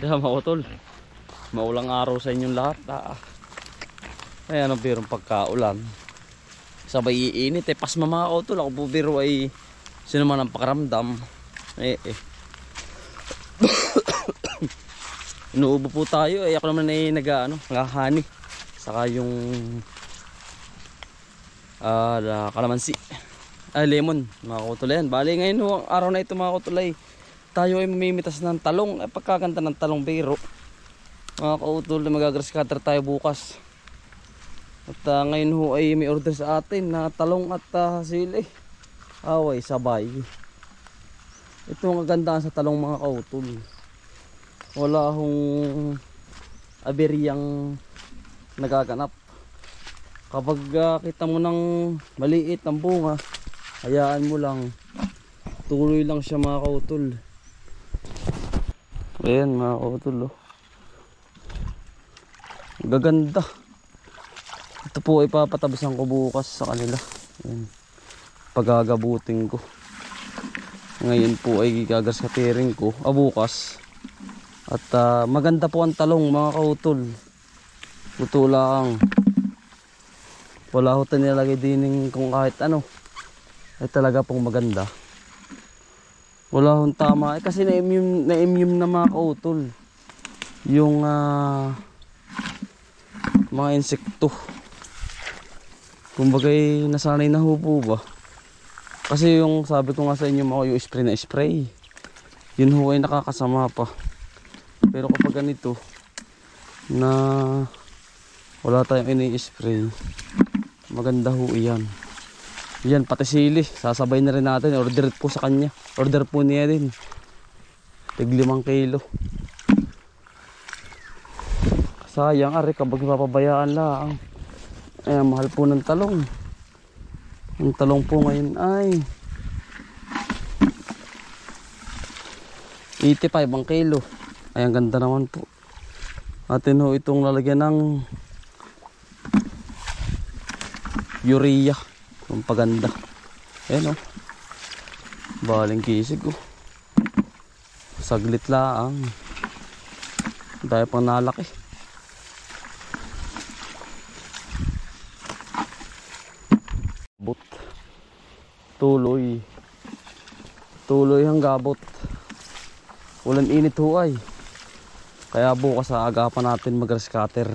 Kaya mga utol, maulang araw sa inyong lahat. Ayan ang birong pagkaulan. Sabay iinit pasma mga utol. Ako po biro ay sino man ang pakaramdam. Inuubo po tayo. Ako naman ay nagahani. Saka yung kalamansi. Lemon mga utol yan. Bali ngayon araw na ito mga utol ay tayo ay mamimitas ng talong. Pagkaganda ng talong biro mga kautol, magagrass cutter tayo bukas. At ngayon ho ay may order sa atin na talong at sili. Away sabay. Ito ang kagandahan sa talong mga kautol. Wala hong aberyang nagaganap. Kapag kita mo ng maliit ng bunga, hayaan mo lang, tuloy lang siya mga kautol. Ayan mga kautol, gaganda. Ito po ay papatabisan ko bukas sa kanila. Ayan. Pagagabutin ko. Ngayon po ay gagraskatirin ko bukas. At maganda po ang talong mga kautol. Luto lang. Wala ho tayo nilalagay din kung kahit ano. Ay talaga pong maganda. Wala hong tama. Kasi na-immune na mga kautol. Yung mga insekto. Kumbagay nasanay na ho po ba. Kasi yung sabi ko nga sa inyo mga yung spray na spray. Yun ho ay nakakasama pa. Pero kapag ganito na wala tayong ini-spray, maganda ho iyan. Yan pati sili, sasabay na rin natin. Order po sa kanya. Order po niya din. Tig 5 kilo. Sayang ari kapag ipapabayaan lang. Ayan, mahal po ng talong. Ang talong po ngayon ay 85 ang kilo. Ayan, ganda naman po. Atin ho itong lalagyan ng urea. Ang paganda. Ayan baling kisig saglit lang. Dahil pang nalaki. Gabot. Tuloy ang gabot. Ulan init ho ay. Kaya bukas agapan natin mag-grass cutter.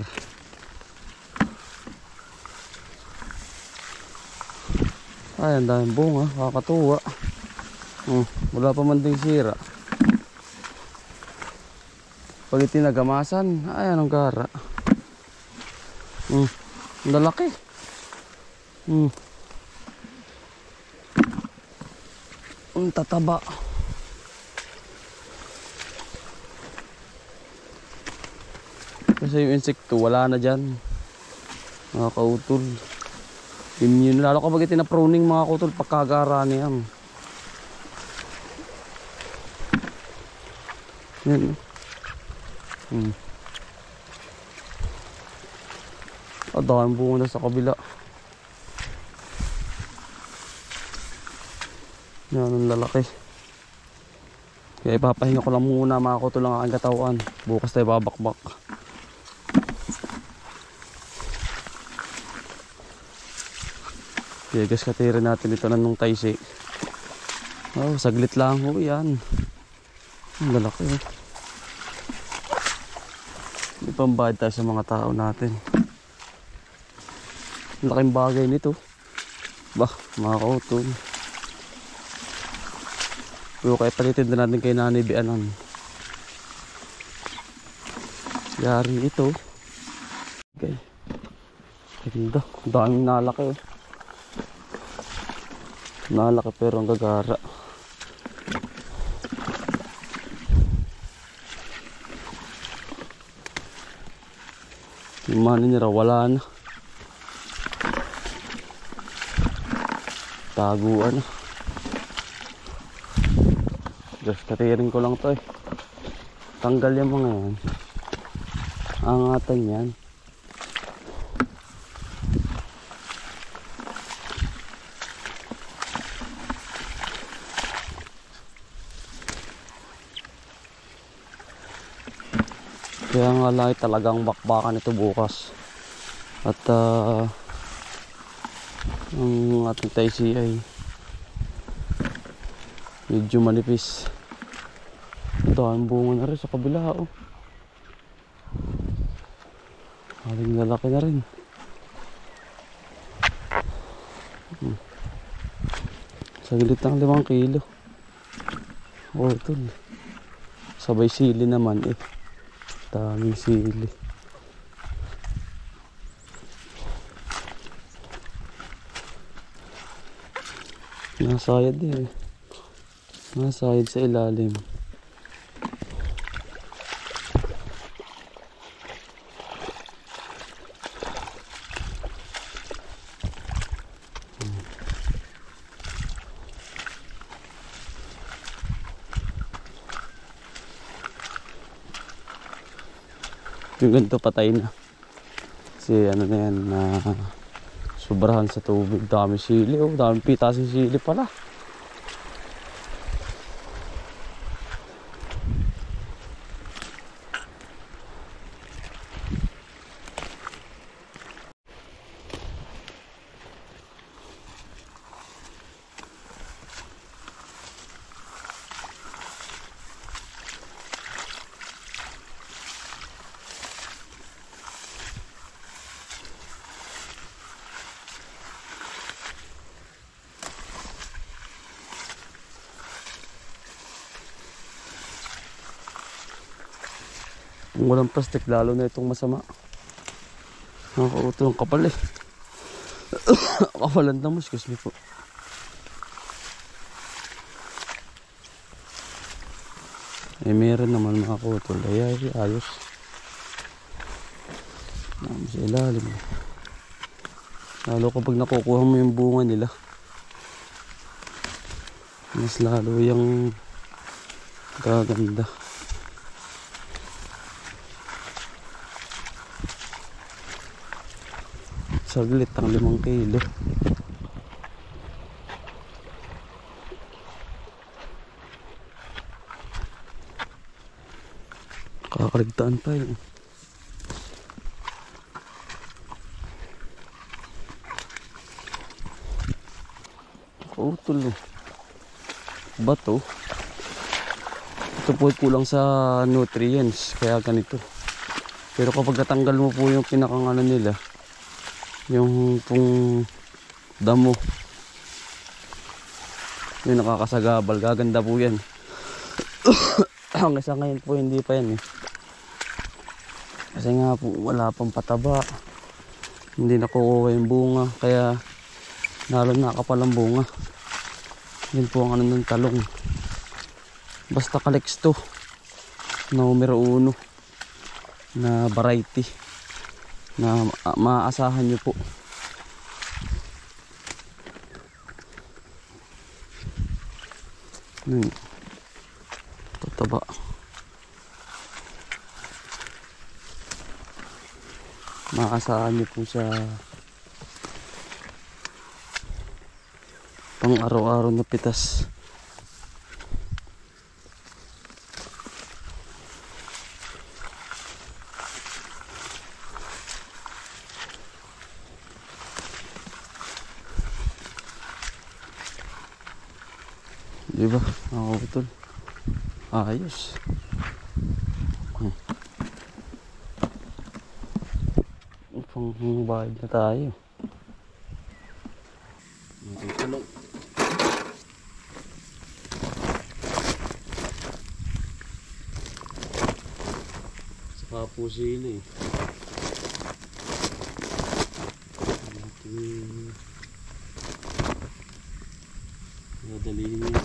Ay, ang daming bunga, kakatuwa. Wala pa man ding sira. Pag itinagamasan, ay anong gara. Ang lalaki. Ang tataba. Kasi yung insekto wala na dyan. Mga kautol. Immune, lalo kapag itinapruning mga kautol, pagkagara niyan. Yan. Dahil bunga na sa kabila. Yan ang lalaki. Kaya ipapahinga ko lang muna mga kautol ang aking katawan. Bukas tayo babakbak. Kaya guys, katirin natin ito ng taysi. Saglit lang ho yan. Ang lalaki. May pambayad tayo sa mga tao natin. Laking bagay nito. Mga kautol. Pero kaya palitin din natin kay Nanay Bianan. Yari ito. Okay. Ganda. Daming nalaki. Nalaki pero ang gagara. Yung mani nila wala na. Taguan. Just katirin ko lang to Tanggal yung mga yan. Angatan yan. Kaya nga lang talagang bakbakan ito bukas. At ang ating taisi ay medyo manipis. Ito ang bunga na rin sa kabila. Oh. Haling lalaki na rin. Saglit ng 5 kilo. Oh, ito. Sabay sili naman eh. Daming sili. Nasayad eh. Nasayad sa ilalim. Yung ganito patay na. Kasi ano na yan, na sobrahan sa tubig. Dami sili, oh, dami pitasin sili pala. Kung walang plastic, lalo na itong masama. Nakakauto ng kapal eh. Kapalan na mo, excuse me po. Eh meron naman mga kutol. Ay ayos. Naman sa ilalim. Lalo kapag nakukuha mo yung bunga nila, mas lalo yung gaganda. Saglit ang 5 kilo. Kakaligtaan pa yun. Kautol. Bato. Ito po kulang sa nutrients. Kaya ganito. Pero kapag natanggal mo po yung pinakang ano nila, yung pong damo, yung nakakasagabal, gaganda po yan. Hanggang sa ngayon po hindi pa yan eh. Kasi nga po wala pang pataba, hindi nakukuha yung bunga, kaya lalo nakapalang bunga. Yun po ang ano ng talong. Basta Kalex to, numero 1 na variety na maaasahan nyo po. Tataba. Maaasahan nyo po sa pang araw-araw na pitas. Diba? Ako ito. Ayos. Pangbayad na tayo. Talong. Saka po sila eh. Nadalihin niya.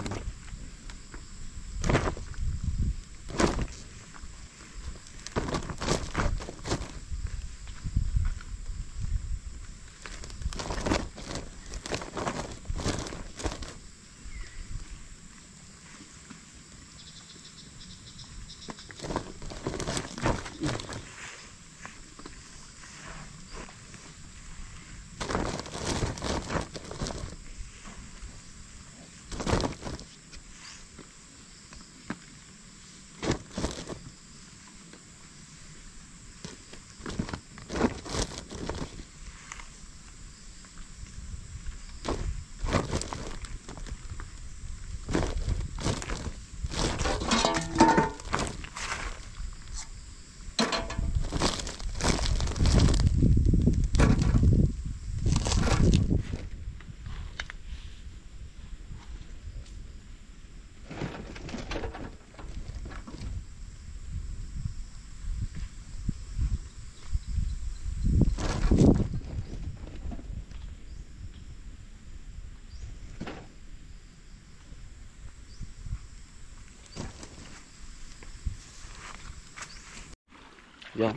Yan.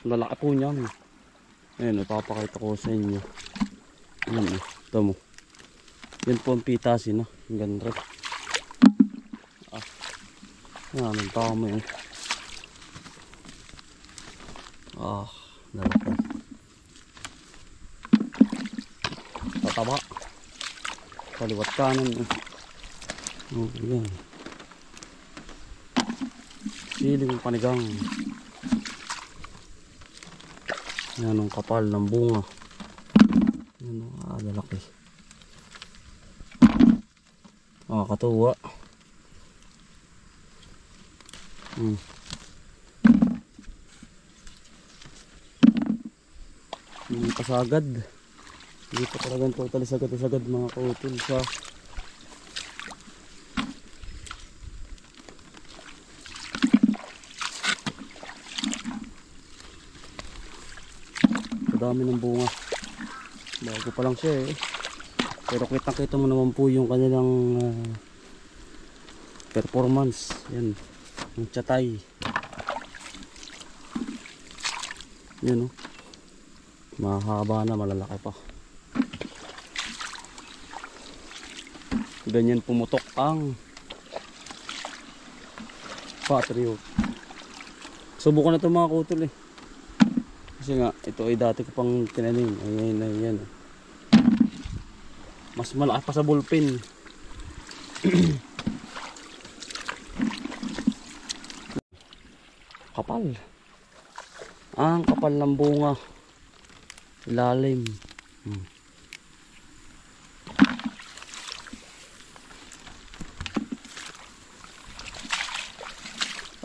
Lalaki po niyan. Ayan, ipapakita ko sa inyo. Ayan, ito mo. Yan po ang pitasin, no? Ang ganda. Ayan, ang tama yun. Lalaki. Tataba. Kaliwat kanan. Ayan. Siling panigang. Yan ang kapal ng bunga. Yan ang lalaki. Katuwa. Hindi pa sagad. Hindi pa talagang totally sagad mga kautol siya. Dami ng bunga. Bago pa lang siya eh. Pero kitang-kita mo naman po yung kanilang performance. Yan. Yung chatay. Yan o. Mahaba na, malalaki pa. Ganyan pumutok ang Patriot. Subukan na ito mga kautol eh. Kasi nga, ito ay dati ko pang tinanim. Ayan. Mas malaki pa sa bullpen. Kapal. Ang kapal ng bunga. Ilalim.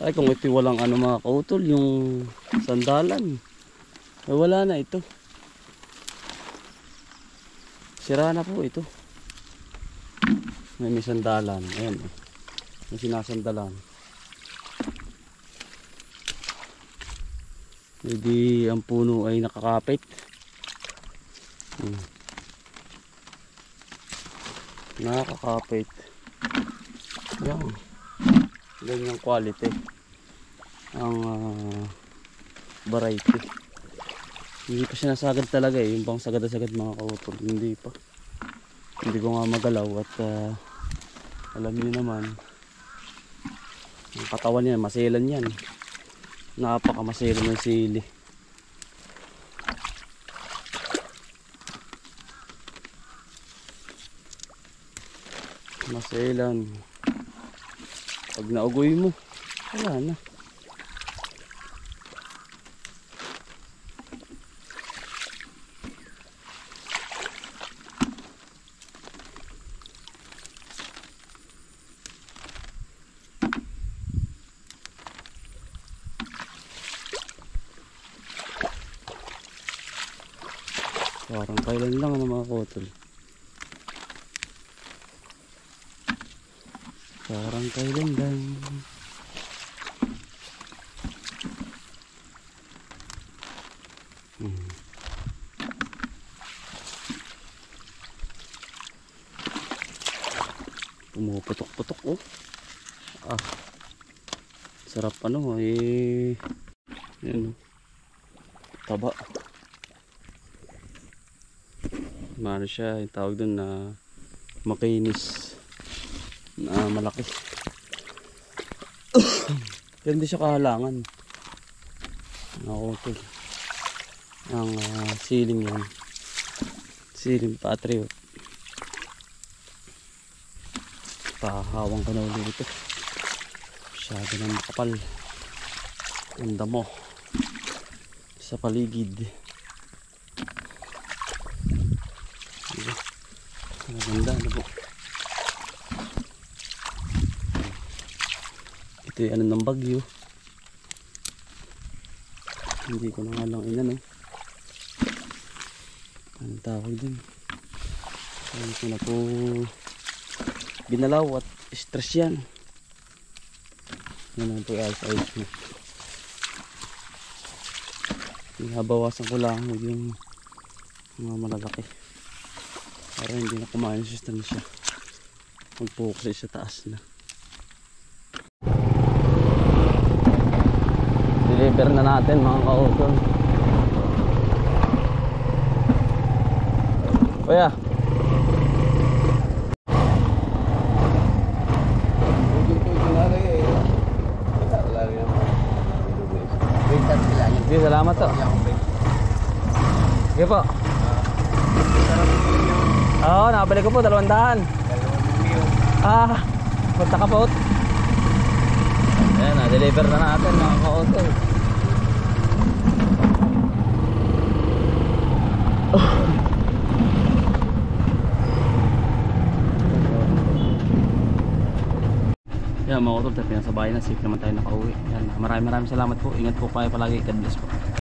Ay, kung ito walang ano mga kautol, yung sandalan. Ay, wala na ito. Sira na po ito. May sandalan. Ayan. May sinasandalan. Hindi ang puno ay nakakapit. Nakakapit. Yan. Ganyang quality. Ang variety. Hindi pa siya nasagad talaga eh. Yung bang sagad-sagad mga kautol. Hindi pa. Hindi ko nga magalaw at alam niyo naman ang katawan niya, maselan yan. Napakamaselan ng sili. Maselan. Pag naugoy mo, wala na. Parang kailan lang ano mga kautol. Parang kailan lang. Pumuputok-putok oh. Sarap ano eh. Yan oh. Taba. Mano siya, yung tawag dun na makinis na malaki. Pero hindi siya kahalangan. Nakotol. Ang siling yan. Siling Patriot. Pahawang ko na ulit ito. Masyado na makapal. Ang damo sa paligid. Maganda na po. Ito yung ano ng bagyo. Hindi ko na nga lang inano. Anong tawag din? Hindi ko na po binalaw at stress yan. Yan ang po ayos-ayos mo. Hinabawasan ko lang yung mga malalaki. Para hindi na kumain sa siya. Mag-focus sa taas na. Dilim. deliver na natin mga kautol. Kuya. Sige, salamat to. Sige po. Oo, nakabalik ko po, 200. Punta ka po. Ayan, na-deliver na natin mga ka-auto. Yan mga ka-auto, pinasa bahay na, safe naman tayo nakauwi. Yan, maraming salamat po. Ingat po kayo palagi. God bless po.